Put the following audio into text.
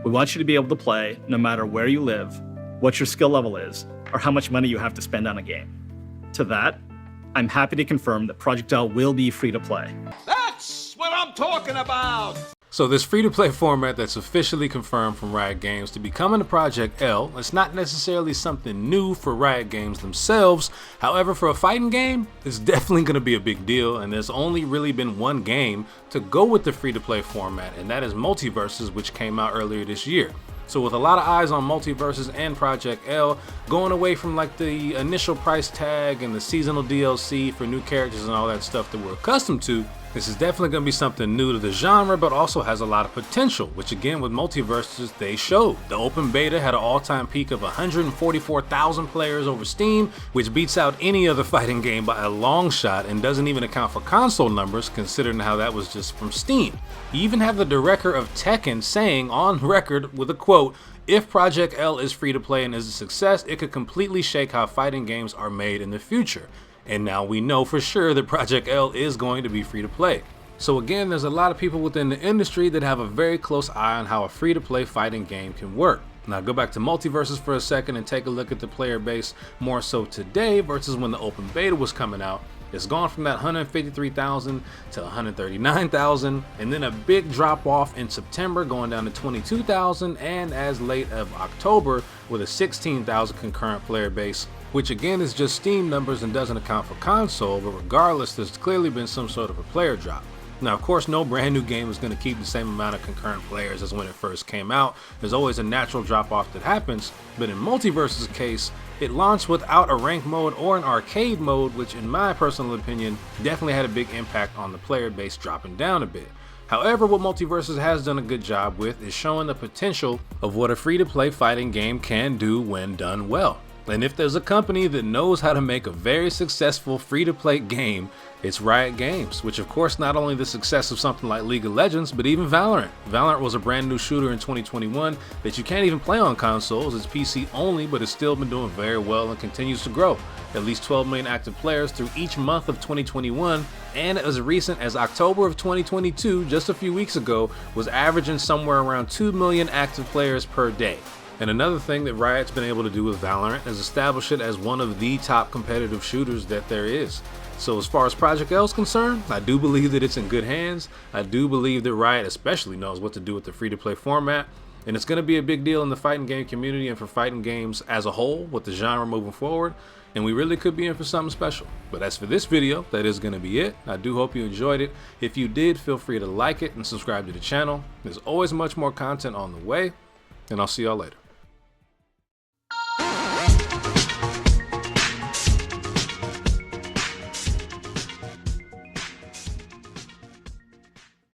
We want you to be able to play no matter where you live, what your skill level is, or how much money you have to spend on a game. To that, I'm happy to confirm that Project L will be free to play. That's what I'm talking about! So this free-to-play format that's officially confirmed from Riot Games to be coming to Project L, it's not necessarily something new for Riot Games themselves. However, for a fighting game, it's definitely going to be a big deal, and there's only really been one game to go with the free-to-play format, and that is Multiverses, which came out earlier this year. So with a lot of eyes on Multiverses and Project L, going away from like the initial price tag and the seasonal DLC for new characters and all that stuff that we're accustomed to, this is definitely going to be something new to the genre, but also has a lot of potential, which again with Multiverses they showed. The open beta had an all-time peak of 144,000 players over Steam, which beats out any other fighting game by a long shot and doesn't even account for console numbers considering how that was just from Steam. You even have the director of Tekken saying on record with a quote, "If Project L is free to play and is a success, it could completely shake how fighting games are made in the future." And now we know for sure that Project L is going to be free to play. So again, there's a lot of people within the industry that have a very close eye on how a free to play fighting game can work. Now go back to Multiverses for a second and take a look at the player base more so today versus when the open beta was coming out. It's gone from that 153,000 to 139,000, and then a big drop off in September going down to 22,000, and as late of October with a 16,000 concurrent player base, which again is just Steam numbers and doesn't account for console, but regardless there's clearly been some sort of a player drop. Now of course no brand new game is going to keep the same amount of concurrent players as when it first came out. There's always a natural drop off that happens, but in Multiverse's case, it launched without a rank mode or an arcade mode, which in my personal opinion definitely had a big impact on the player base dropping down a bit. However, what Multiverses has done a good job with is showing the potential of what a free-to-play fighting game can do when done well. And if there's a company that knows how to make a very successful free-to-play game, it's Riot Games, which of course not only the success of something like League of Legends, but even Valorant. Valorant was a brand new shooter in 2021 that you can't even play on consoles. It's PC only, but it's still been doing very well and continues to grow. At least 12 million active players through each month of 2021, and as recent as October of 2022, just a few weeks ago, was averaging somewhere around 2 million active players per day. And another thing that Riot's been able to do with Valorant is establish it as one of the top competitive shooters that there is. So as far as Project L is concerned, I do believe that it's in good hands. I do believe that Riot especially knows what to do with the free-to-play format, and it's going to be a big deal in the fighting game community and for fighting games as a whole with the genre moving forward, and we really could be in for something special. But as for this video, that is going to be it. I do hope you enjoyed it. If you did, feel free to like it and subscribe to the channel. There's always much more content on the way, and I'll see y'all later.